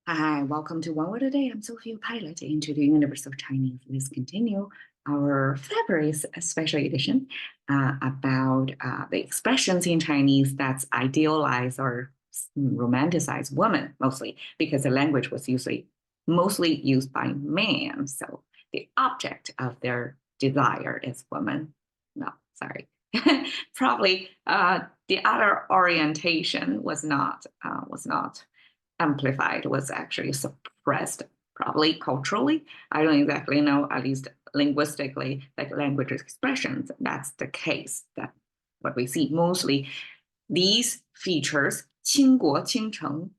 Hi, welcome to One Word a Day. I'm Sophia Pilot into the Universe of Chinese. Let's continue our February special edition about the expressions in Chinese that's idealized or romanticized women, mostly because the language was usually mostly used by men. So the object of their desire is woman. No, sorry. Probably the other orientation was not amplified, was actually suppressed, probably culturally. I don't exactly know, at least linguistically, like language expressions. That's the case. That what we see mostly these features, 倾国倾城.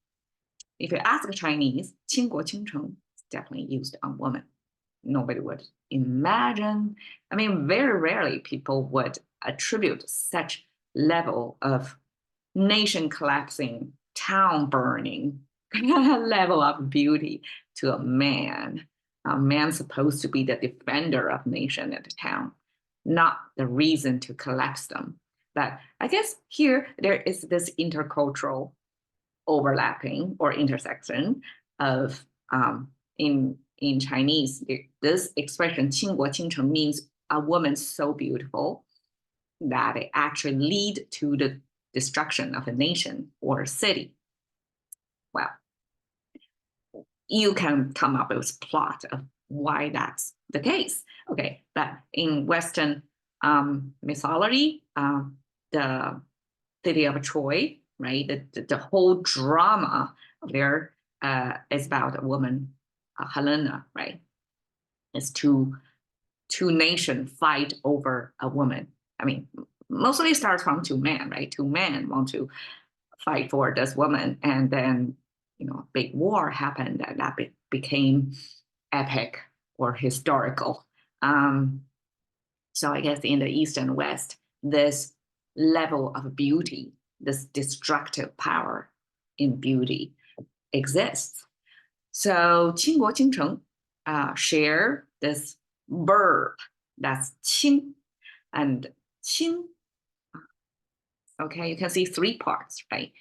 If you ask a Chinese, 倾国倾城 is definitely used on women. Nobody would imagine. I mean, very rarely people would attribute such level of nation collapsing, town burning level of beauty to a man. A man supposed to be the defender of nation and the town, not the reason to collapse them. But I guess here there is this intercultural overlapping or intersection of in Chinese, this expression 倾国倾城 means a woman so beautiful that it actually lead to the destruction of a nation or a city. Well, you can come up with a plot of why that's the case. Okay, but in Western mythology, the city of Troy, right? The whole drama there is about a woman, Helena, right? It's two nations fight over a woman. I mean, mostly starts from two men, right? Two men want to fight for this woman, and then a big war happened, and that became epic or historical. So I guess in the East and West, this level of beauty, this destructive power in beauty exists. So 倾国倾城 share this verb that's 倾 and 倾. Okay, you can see three parts, right?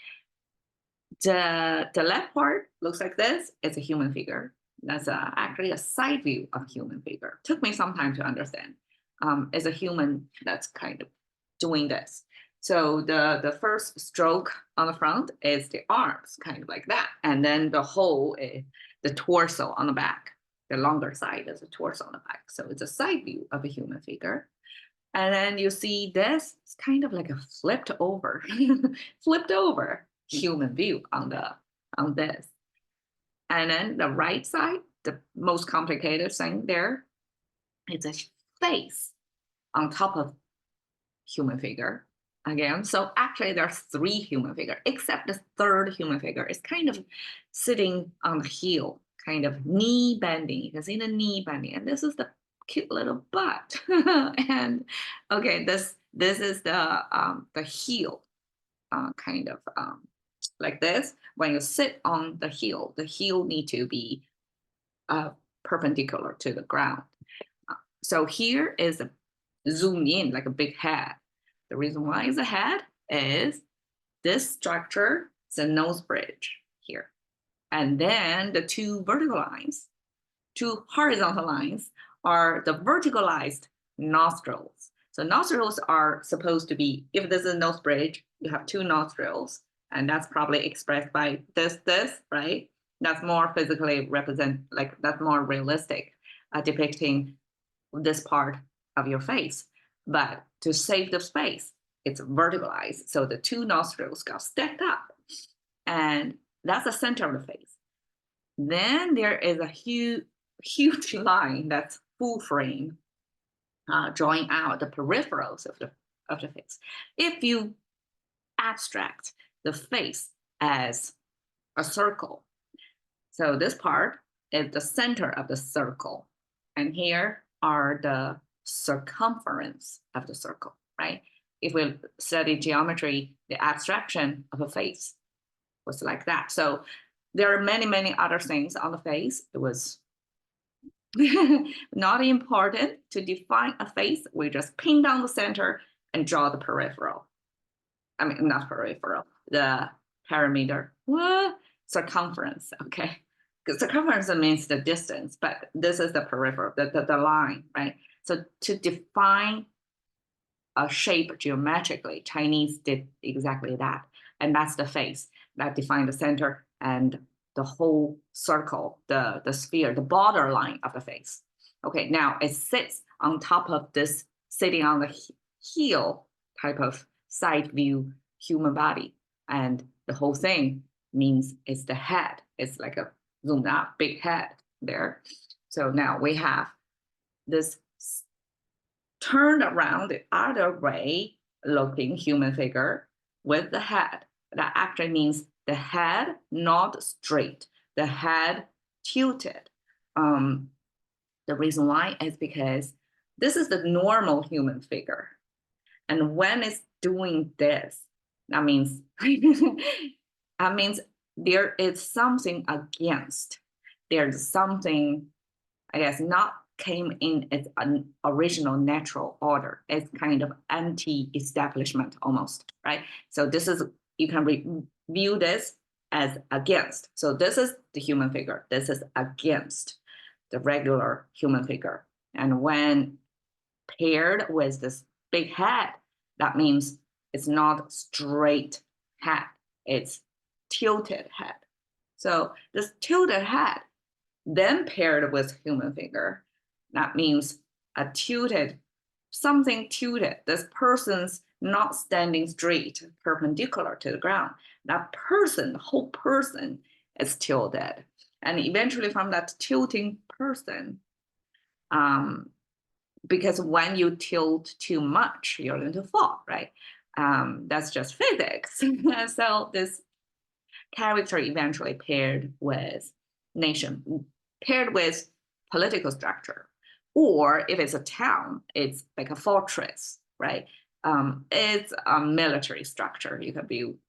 The left part looks like this. It's a human figure. That's actually a side view of a human figure. Took me some time to understand. It's a human that's kind of doing this. So the first stroke on the front is the arms, kind of like that. And then the whole is the torso on the back. The longer side is the torso on the back. So it's a side view of a human figure. And then you see this, it's kind of like a flipped over, flipped over human view on this. And then the right side, the most complicated thing there, it's a face on top of human figure again. So actually there's three human figure, except the third human figure is kind of sitting on the heel, kind of knee bending. You can see the knee bending, and this is the cute little butt. And okay, this is the heel, kind of like this. When you sit on the heel need to be perpendicular to the ground. So here is a zoom in like a big head. The reason why it's a head is this structure is a nose bridge here. And then the two vertical lines, two horizontal lines are the verticalized nostrils. So nostrils are supposed to be, if this is a nose bridge, you have two nostrils, and that's probably expressed by this, right? That's more physically like that's more realistic, depicting this part of your face. But to save the space, it's verticalized. So the two nostrils got stacked up, and that's the center of the face. Then there is a huge line that's full frame, drawing out the peripherals of the face. If you abstract the face as a circle, so this part is the center of the circle, and here are the circumference of the circle, right? If we study geometry, the abstraction of a face was like that. So there are many other things on the face. It was not important to define a face. We just pin down the center and draw the peripheral. I mean, not peripheral, the perimeter, circumference, okay? circumference means the distance, but this is the peripheral, the line, right? So to define a shape geometrically, Chinese did exactly that. And that's the face that define the center and the whole circle, the sphere, the borderline of the face. Okay, now it sits on top of this sitting on the heel type of side view human body. And the whole thing means it's the head. It's like a zoomed out big head there. So now we have this turned around the other way looking human figure with the head. That actually means the head not straight, the head tilted. The reason why is because this is the normal human figure. And when it's doing this, that means that means there is something against. There's something, I guess, not came in its original natural order. It's kind of anti-establishment almost, right? So this is, you can view this as against. So this is the human figure. This is against the regular human figure. And when paired with this big head, that means it's not straight head, it's tilted head. So this tilted head then paired with human figure, that means a tilted, something tilted. This person's not standing straight, perpendicular to the ground. That person, the whole person is tilted. And eventually from that tilting person, because when you tilt too much, you're going to fall, right? That's just physics. So this character eventually paired with nation, paired with political structure. Or if it's a town, it's like a fortress, right? It's a military structure. You can view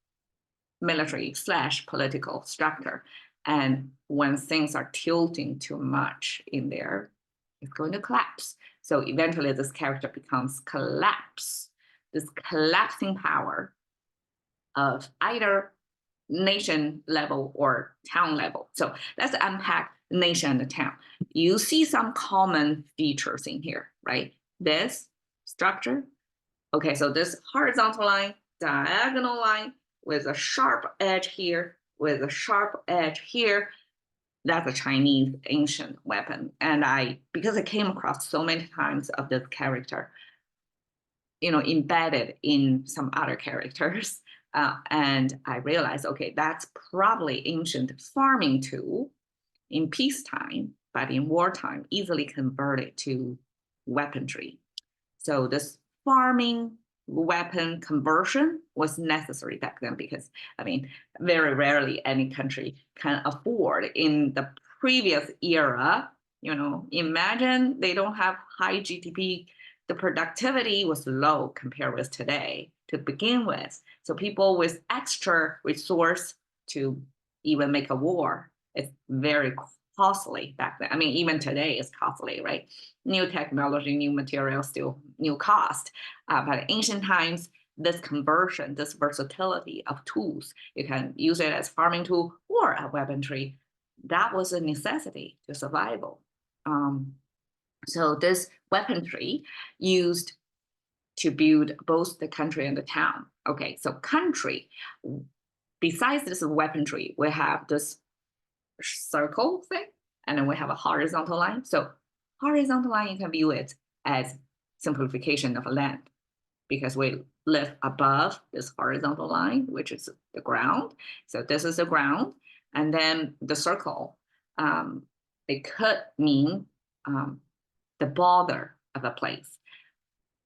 military/political structure. And when things are tilting too much in there, it's going to collapse. So eventually this character becomes collapse, this collapsing power of either nation level or town level. So let's unpack nation and the town. You see some common features in here, right? This structure. Okay, so this horizontal line, diagonal line with a sharp edge here, with a sharp edge here. That's a Chinese ancient weapon. And because I came across so many times of this character, embedded in some other characters, and I realized, okay, that's probably ancient farming tool in peacetime, but in wartime, easily converted to weaponry. So this farming weapon conversion was necessary back then because, very rarely any country can afford in the previous era, imagine they don't have high GDP, the productivity was low compared with today to begin with. So people with extra resource to even make a war, it's very costly back then. Even today it's costly, right? New technology, new material, still new cost. But ancient times, this conversion, this versatility of tools, you can use it as farming tool or a weaponry. That was a necessity to survival. So this weaponry used to build both the country and the town. Okay, so country, besides this weaponry, we have this circle thing, and then we have a horizontal line. So horizontal line, you can view it as simplification of land because we live above this horizontal line, which is the ground. So this is the ground. And then the circle, it could mean the border of a place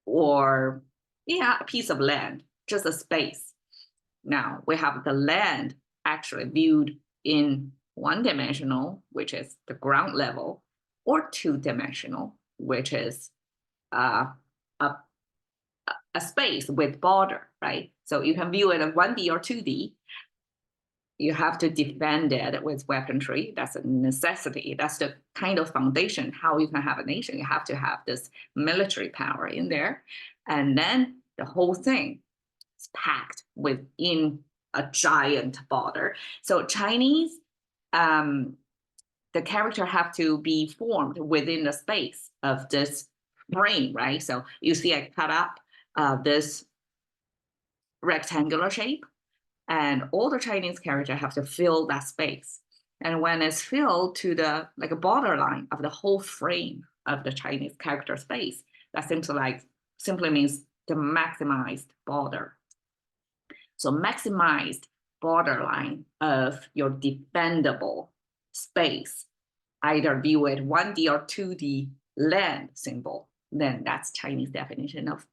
or, a piece of land, just a space. Now we have the land actually viewed in one-dimensional, which is the ground level, or two-dimensional, which is a space with border, right? So you can view it in 1D or 2D. You have to defend it with weaponry. That's a necessity. That's the kind of foundation how you can have a nation. You have to have this military power in there. And then the whole thing is packed within a giant border. So Chinese the character have to be formed within the space of this frame, right? So you see I cut up this rectangular shape, and all the Chinese character have to fill that space. And when it's filled to the like a borderline of the whole frame of the Chinese character space, that simply means the maximized border. So maximized borderline of your defendable space, either view it 1D or 2D land symbol, then that's Chinese definition of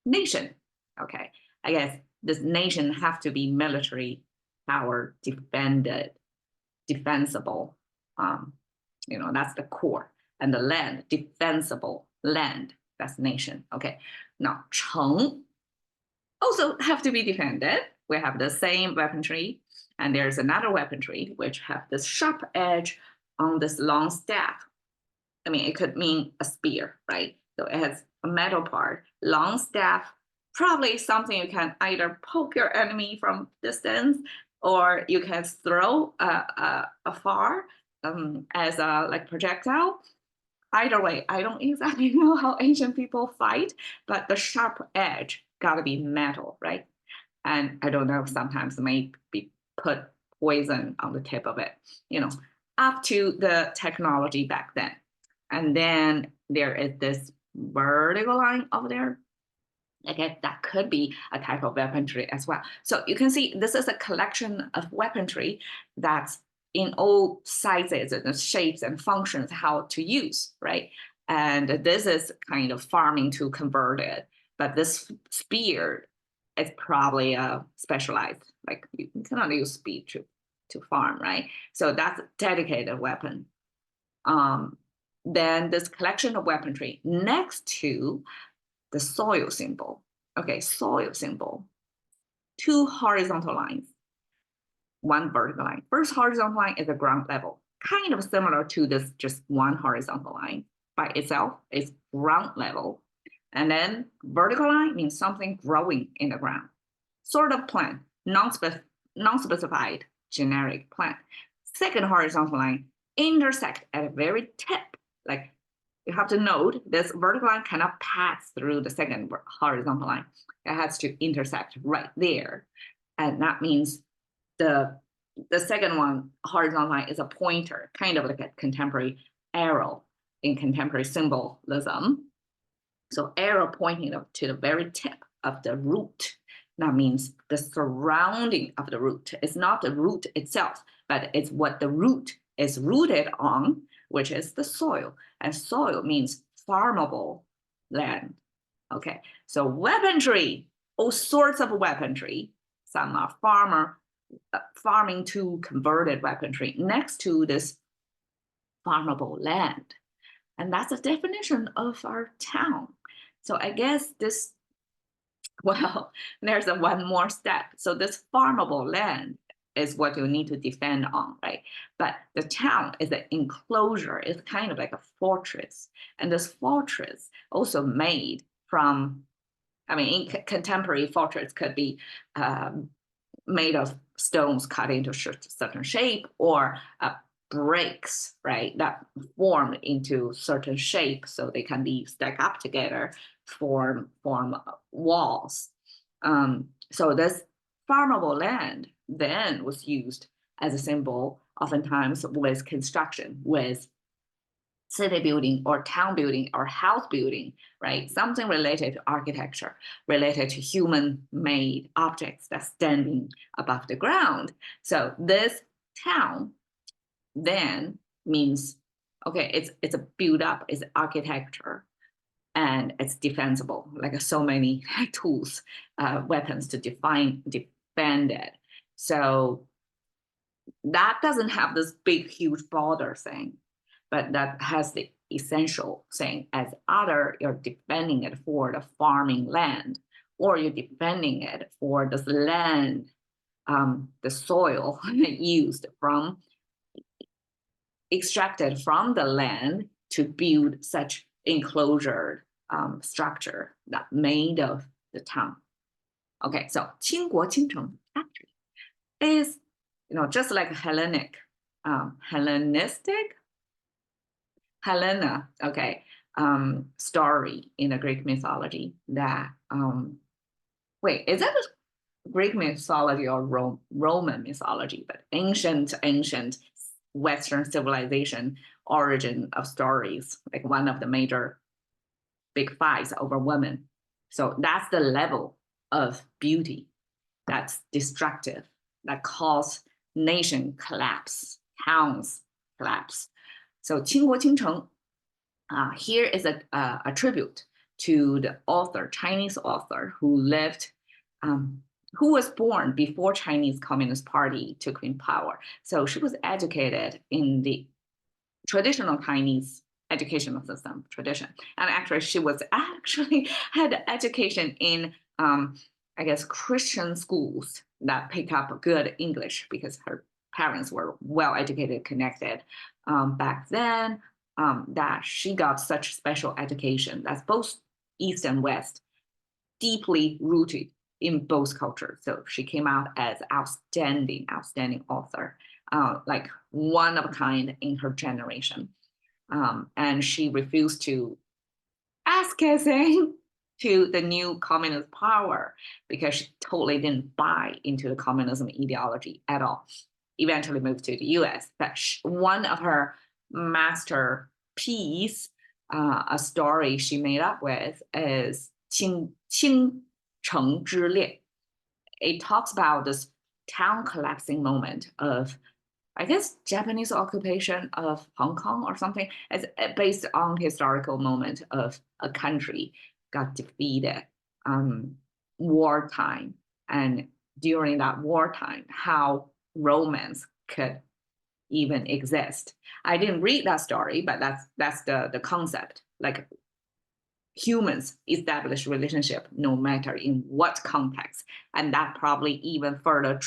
nation. Okay, I guess this nation have to be military power defended, defensible. That's the core. And the land, defensible land, that's nation. Okay, now Cheng also have to be defended. We have the same weaponry, and there's another weaponry which have this sharp edge on this long staff. I mean, it could mean a spear, right? So it has a metal part, long staff, probably something you can either poke your enemy from distance, or you can throw afar as a like projectile. Either way, I don't exactly know how ancient people fight, but the sharp edge gotta be metal, right? And I don't know, sometimes maybe put poison on the tip of it, up to the technology back then. And then there is this vertical line over there. Again, that could be a type of weaponry as well. So you can see this is a collection of weaponry that's in all sizes and shapes and functions how to use, right? And this is kind of farming to converted, but this spear is probably a specialized, like you cannot use speed to farm, right? So that's a dedicated weapon. Then this collection of weaponry next to the soil symbol. Okay, soil symbol, 2 horizontal lines, 1 vertical line. First horizontal line is the ground level, kind of similar to this just 1 horizontal line by itself is ground level. And then vertical line means something growing in the ground, sort of plant, non-specified generic plant. Second horizontal line intersect at a very tip, like you have to note this vertical line cannot pass through the second horizontal line. It has to intersect right there. And that means the second one, horizontal line, is a pointer, kind of like a contemporary arrow in contemporary symbolism. So arrow pointing to the very tip of the root. That means the surrounding of the root. It's not the root itself, but it's what the root is rooted on, which is the soil. And soil means farmable land. Okay, so weaponry, all sorts of weaponry. Some are farming to converted weaponry next to this farmable land. And that's a definition of our town. So I guess this, well, there's one more step. So this farmable land is what you need to defend on, right? But the town is an enclosure. It's kind of like a fortress. And this fortress also made from, I mean, in contemporary fortress could be made of stones cut into certain shape, or bricks, right, that form into certain shape so they can be stacked up together, form walls. So this farmable land then was used as a symbol, oftentimes with construction, with city building or town building or house building, right? Something related to architecture, related to human-made objects that's standing above the ground. So this town then means, okay, it's a build up, it's architecture, and it's defensible, like so many tools, weapons to defend it. So that doesn't have this big, huge border thing, but that has the essential thing as either you're defending it for the farming land, or you're defending it for this land, the soil used from, extracted from the land to build such enclosure structure that made of the town. Okay, so 倾国倾城actually is, just like Hellenic Hellenistic, Helena, okay, story in the Greek mythology that, wait, is that a Greek mythology or Roman mythology? But ancient Western civilization origin of stories, like one of the major big fights over women. So that's the level of beauty that's destructive, that cause nation collapse, towns collapse. So 倾国倾城, here is a tribute to the author, Chinese author who lived, who was born before Chinese Communist Party took in power. So she was educated in the traditional Chinese educational system tradition. And actually, she was actually had education in, I guess, Christian schools that pick up good English because her parents were well educated, connected back then. That she got such special education that's both East and West, deeply rooted in both cultures. So she came out as outstanding author, like one of a kind in her generation. And she refused to acquiescing to the new communist power because she totally didn't buy into the communism ideology at all. Eventually moved to the US. But one of her masterpiece, a story she made up with, is 倾城之恋. It talks about this town collapsing moment of, I guess, Japanese occupation of Hong Kong or something. It's based on historical moment of a country got defeated, wartime, and during that wartime, how romance could even exist. I didn't read that story, but that's the concept. Like humans establish relationship no matter in what context, and that probably even further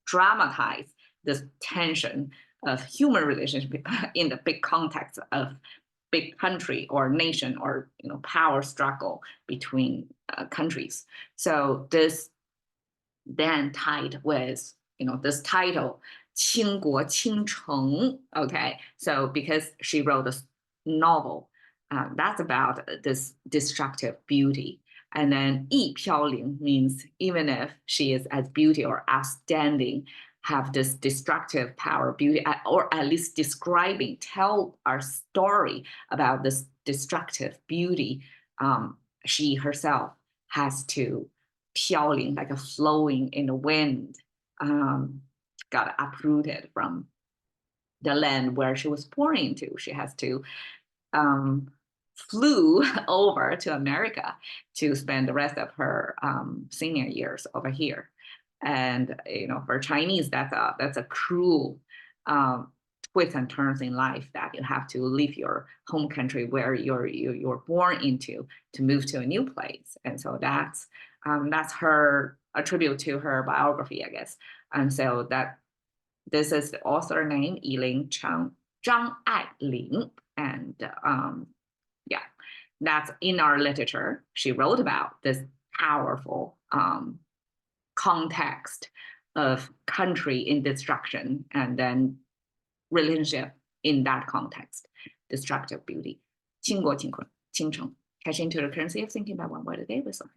dramatize this tension of human relationship in the big context of big country or nation or power struggle between countries. So this then tied with this title 倾国倾城. Okay, so because she wrote this novel that's about this destructive beauty. And then 一飘零 means even if she is as beauty or outstanding, have this destructive power, beauty, or at least tell our story about this destructive beauty, she herself has to 飘零, like a flowing in the wind, got uprooted from the land where she was born into. She has to flew over to America to spend the rest of her senior years over here. And for Chinese, that's a cruel twists and turns in life that you have to leave your home country where you're born into to move to a new place. And so that's a tribute to her biography, I guess. And so this is the author name, Yiling Zhang Ailing, and yeah, that's in our literature. She wrote about this powerful context of country in destruction and then relationship in that context, destructive beauty. 倾国倾城, cash into the currency of thinking by one word a day with something.